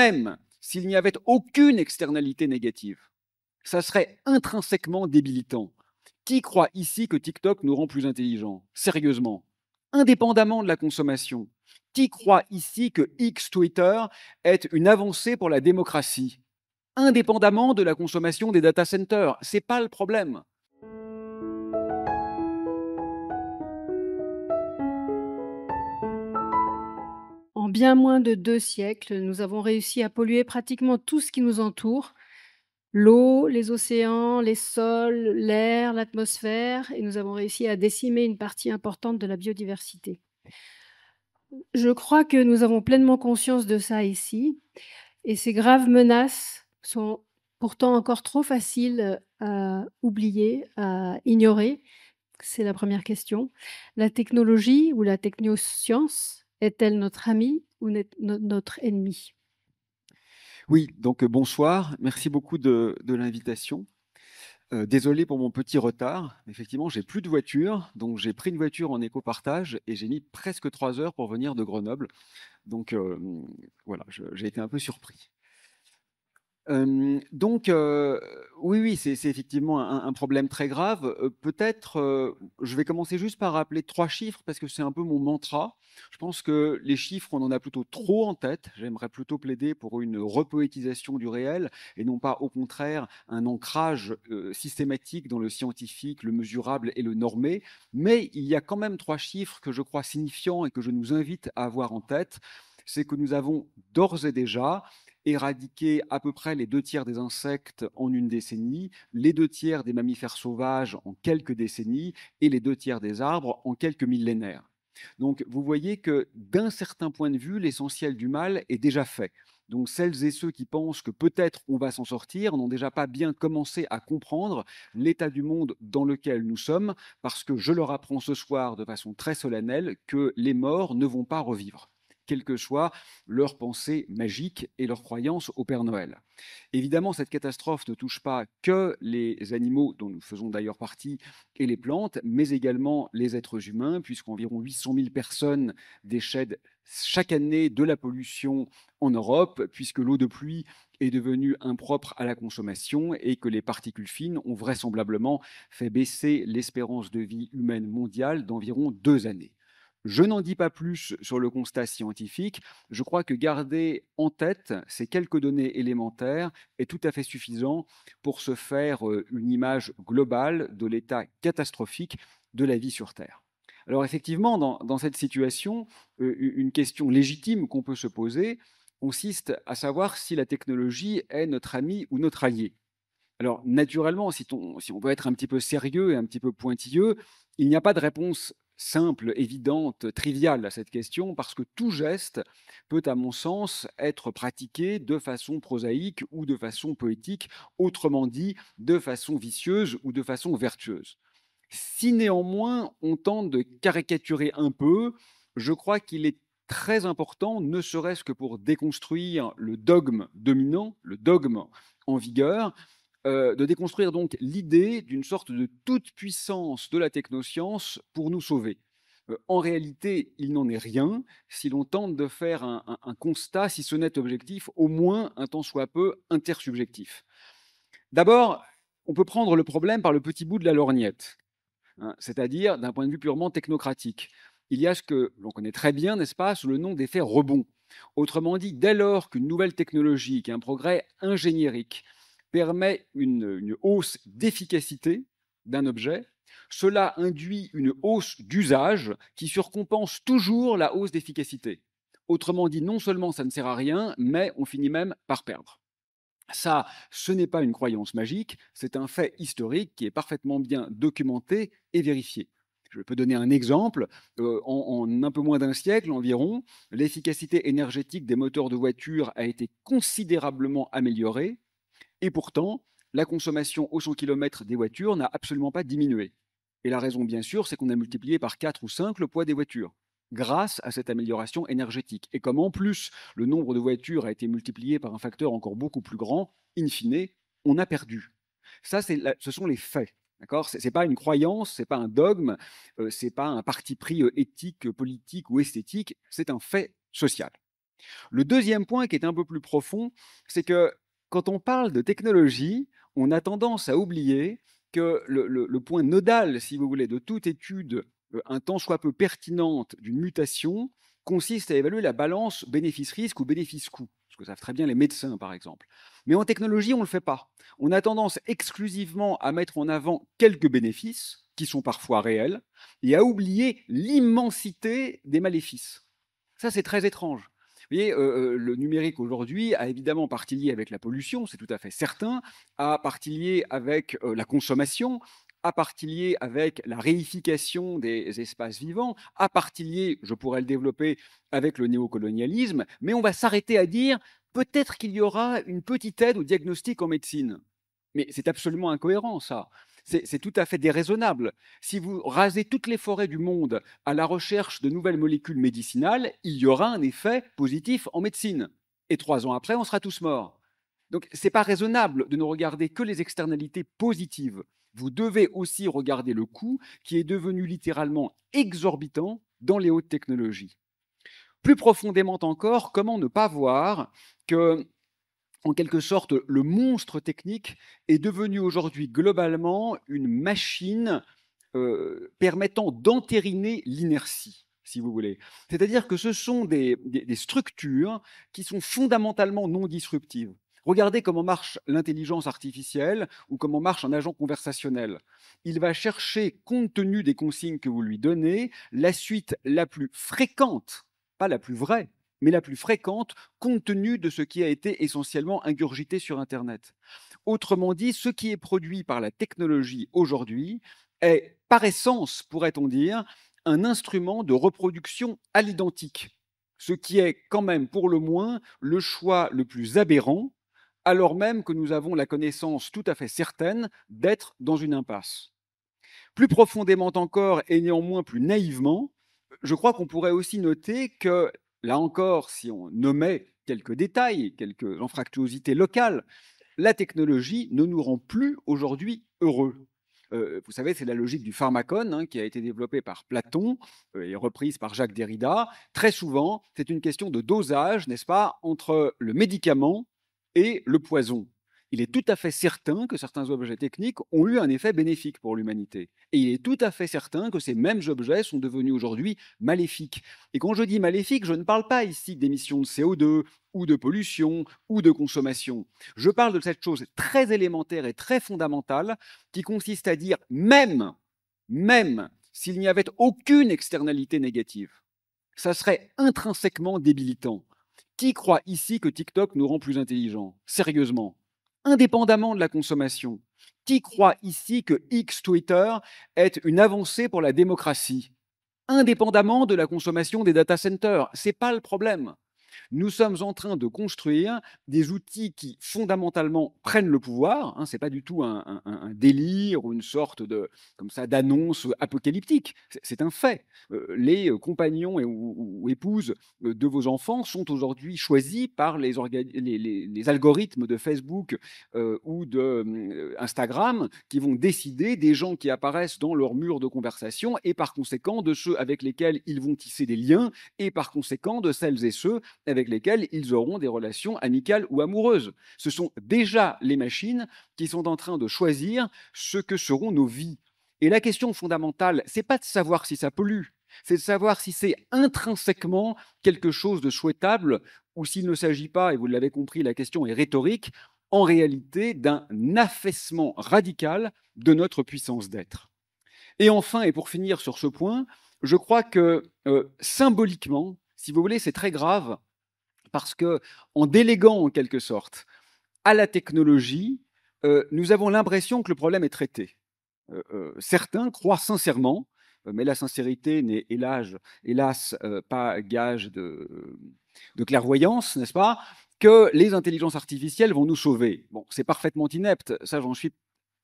même s'il n'y avait aucune externalité négative, ça serait intrinsèquement débilitant. Qui croit ici que TikTok nous rend plus intelligents? Sérieusement, indépendamment de la consommation. Qui croit ici que X Twitter est une avancée pour la démocratie? Indépendamment de la consommation des data centers, ce n'est pas le problème. En bien moins de 2 siècles, nous avons réussi à polluer pratiquement tout ce qui nous entoure, l'eau, les océans, les sols, l'air, l'atmosphère, et nous avons réussi à décimer une partie importante de la biodiversité. Je crois que nous avons pleinement conscience de ça ici, et ces graves menaces sont pourtant encore trop faciles à oublier, à ignorer. C'est la première question. La technologie ou la technoscience est-elle notre amie ou notre ennemi? Oui, donc bonsoir, merci beaucoup de l'invitation. Désolé pour mon petit retard. Effectivement, j'ai plus de voiture, donc j'ai pris une voiture en éco-partage et j'ai mis presque 3 heures pour venir de Grenoble. Donc voilà, j'ai été un peu surpris. Donc, oui, oui, c'est effectivement un problème très grave. Peut-être, je vais commencer juste par rappeler 3 chiffres parce que c'est un peu mon mantra. Je pense que les chiffres, on en a plutôt trop en tête. J'aimerais plutôt plaider pour une repoétisation du réel et non pas, au contraire, un ancrage, systématique dans le scientifique, le mesurable et le normé. Mais il y a quand même 3 chiffres que je crois signifiants et que je nous invite à avoir en tête. C'est que nous avons d'ores et déjà éradiquer à peu près les 2 tiers des insectes en une décennie, les 2 tiers des mammifères sauvages en quelques décennies et les 2 tiers des arbres en quelques millénaires. Donc vous voyez que d'un certain point de vue, l'essentiel du mal est déjà fait. Donc celles et ceux qui pensent que peut-être on va s'en sortir n'ont déjà pas bien commencé à comprendre l'état du monde dans lequel nous sommes, parce que je leur apprends ce soir de façon très solennelle que les morts ne vont pas revivre, quelle que soit leur pensée magique et leur croyance au Père Noël. Évidemment, cette catastrophe ne touche pas que les animaux, dont nous faisons d'ailleurs partie, et les plantes, mais également les êtres humains, puisqu'environ 800 000 personnes décèdent chaque année de la pollution en Europe, puisque l'eau de pluie est devenue impropre à la consommation et que les particules fines ont vraisemblablement fait baisser l'espérance de vie humaine mondiale d'environ 2 années. Je n'en dis pas plus sur le constat scientifique. Je crois que garder en tête ces quelques données élémentaires est tout à fait suffisant pour se faire une image globale de l'état catastrophique de la vie sur Terre. Alors effectivement, dans cette situation, une question légitime qu'on peut se poser consiste à savoir si la technologie est notre ami ou notre allié. Alors naturellement, si on veut être un petit peu sérieux et un petit peu pointilleux, il n'y a pas de réponse simple, évidente, triviale à cette question, parce que tout geste peut, à mon sens, être pratiqué de façon prosaïque ou de façon poétique, autrement dit, de façon vicieuse ou de façon vertueuse. Si néanmoins on tente de caricaturer un peu, je crois qu'il est très important, ne serait-ce que pour déconstruire le dogme dominant, le dogme en vigueur, de déconstruire donc l'idée d'une sorte de toute-puissance de la technoscience pour nous sauver. En réalité, il n'en est rien si l'on tente de faire un constat, si ce n'est objectif, au moins un tant soit peu intersubjectif. D'abord, on peut prendre le problème par le petit bout de la lorgnette, hein, c'est-à-dire d'un point de vue purement technocratique. Il y a ce que l'on connaît très bien, n'est-ce pas, sous le nom d'effet rebond. Autrement dit, dès lors qu'une nouvelle technologie, qu'un progrès ingéniérique permet une hausse d'efficacité d'un objet, cela induit une hausse d'usage qui surcompense toujours la hausse d'efficacité. Autrement dit, non seulement ça ne sert à rien, mais on finit même par perdre. Ça, ce n'est pas une croyance magique, c'est un fait historique qui est parfaitement bien documenté et vérifié. Je peux donner un exemple. En un peu moins d'un siècle environ, l'efficacité énergétique des moteurs de voitures a été considérablement améliorée et pourtant, la consommation au 100 km des voitures n'a absolument pas diminué. Et la raison, bien sûr, c'est qu'on a multiplié par 4 ou 5 le poids des voitures grâce à cette amélioration énergétique. Et comme en plus le nombre de voitures a été multiplié par un facteur encore beaucoup plus grand, in fine, on a perdu. Ça, ce sont les faits. Ce n'est pas une croyance, ce n'est pas un dogme, ce n'est pas un parti pris éthique, politique ou esthétique, c'est un fait social. Le deuxième point qui est un peu plus profond, c'est que quand on parle de technologie, on a tendance à oublier que le point nodal, si vous voulez, de toute étude, un tant soit peu pertinente d'une mutation, consiste à évaluer la balance bénéfice-risque ou bénéfice-coût, ce que savent très bien les médecins, par exemple. Mais en technologie, on ne le fait pas. On a tendance exclusivement à mettre en avant quelques bénéfices, qui sont parfois réels, et à oublier l'immensité des maléfices. Ça, c'est très étrange. Vous voyez, le numérique aujourd'hui a évidemment partie liée avec la pollution, c'est tout à fait certain, a partie liée avec la consommation, a partie liée avec la réification des espaces vivants, a partie liée, je pourrais le développer, avec le néocolonialisme, mais on va s'arrêter à dire peut-être qu'il y aura une petite aide au diagnostic en médecine. Mais c'est absolument incohérent, ça. C'est tout à fait déraisonnable. Si vous rasez toutes les forêts du monde à la recherche de nouvelles molécules médicinales, il y aura un effet positif en médecine. Et 3 ans après, on sera tous morts. Donc, ce n'est pas raisonnable de ne regarder que les externalités positives. Vous devez aussi regarder le coût qui est devenu littéralement exorbitant dans les hautes technologies. Plus profondément encore, comment ne pas voir que en quelque sorte, le monstre technique est devenu aujourd'hui globalement une machine permettant d'entériner l'inertie, si vous voulez. C'est-à-dire que ce sont des structures qui sont fondamentalement non disruptives. Regardez comment marche l'intelligence artificielle ou comment marche un agent conversationnel. Il va chercher, compte tenu des consignes que vous lui donnez, la suite la plus fréquente, pas la plus vraie, mais la plus fréquente, compte tenu de ce qui a été essentiellement ingurgité sur Internet. Autrement dit, ce qui est produit par la technologie aujourd'hui est, par essence, pourrait-on dire, un instrument de reproduction à l'identique, ce qui est quand même, pour le moins, le choix le plus aberrant, alors même que nous avons la connaissance tout à fait certaine d'être dans une impasse. Plus profondément encore, et néanmoins plus naïvement, je crois qu'on pourrait aussi noter que, là encore, si on nommait quelques détails, quelques anfractuosités locales, la technologie ne nous rend plus aujourd'hui heureux. Vous savez, c'est la logique du pharmacone qui a été développée par Platon et reprise par Jacques Derrida. Très souvent, c'est une question de dosage, n'est-ce pas, entre le médicament et le poison. Il est tout à fait certain que certains objets techniques ont eu un effet bénéfique pour l'humanité. Et il est tout à fait certain que ces mêmes objets sont devenus aujourd'hui maléfiques. Et quand je dis maléfiques, je ne parle pas ici d'émissions de CO2 ou de pollution ou de consommation. Je parle de cette chose très élémentaire et très fondamentale qui consiste à dire même s'il n'y avait aucune externalité négative, ça serait intrinsèquement débilitant. Qui croit ici que TikTok nous rend plus intelligents? Sérieusement, indépendamment de la consommation. Qui croit ici que X Twitter est une avancée pour la démocratie? Indépendamment de la consommation des data centers, ce n'est pas le problème. Nous sommes en train de construire des outils qui fondamentalement prennent le pouvoir. Ce n'est pas du tout un délire ou une sorte de comme ça d'annonce apocalyptique. C'est un fait. Les compagnons ou épouses de vos enfants sont aujourd'hui choisis par les algorithmes de Facebook ou de Instagram qui vont décider des gens qui apparaissent dans leur mur de conversation et par conséquent de ceux avec lesquels ils vont tisser des liens et par conséquent de celles et ceux avec lesquels ils auront des relations amicales ou amoureuses. Ce sont déjà les machines qui sont en train de choisir ce que seront nos vies. Et la question fondamentale, c'est pas de savoir si ça pollue, c'est de savoir si c'est intrinsèquement quelque chose de souhaitable ou s'il ne s'agit pas, et vous l'avez compris, la question est rhétorique, en réalité d'un affaissement radical de notre puissance d'être. Et enfin, et pour finir sur ce point, je crois que symboliquement, si vous voulez, c'est très grave parce que en déléguant en quelque sorte à la technologie, nous avons l'impression que le problème est traité. Certains croient sincèrement, mais la sincérité n'est hélas pas gage de clairvoyance, n'est-ce pas, que les intelligences artificielles vont nous sauver. Bon, c'est parfaitement inepte, ça j'en suis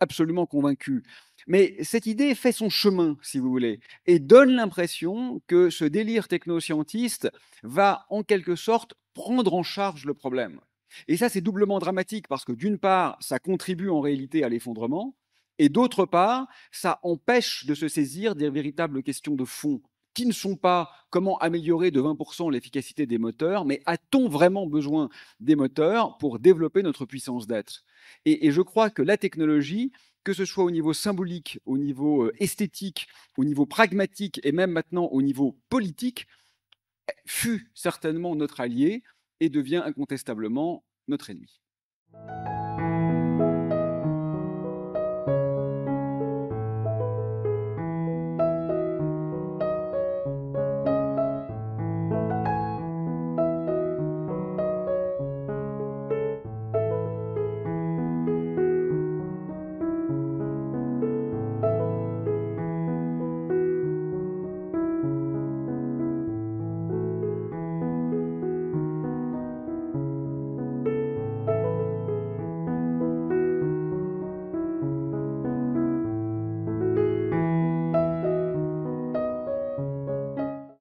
absolument convaincu. Mais cette idée fait son chemin, si vous voulez, et donne l'impression que ce délire technoscientiste va en quelque sorte prendre en charge le problème. Et ça, c'est doublement dramatique parce que d'une part, ça contribue en réalité à l'effondrement, et d'autre part, ça empêche de se saisir des véritables questions de fond. qui ne sont pas comment améliorer de 20% l'efficacité des moteurs, mais a-t-on vraiment besoin des moteurs pour développer notre puissance d'être? Et je crois que la technologie, que ce soit au niveau symbolique, au niveau esthétique, au niveau pragmatique et même maintenant au niveau politique, fut certainement notre allié et devient incontestablement notre ennemi.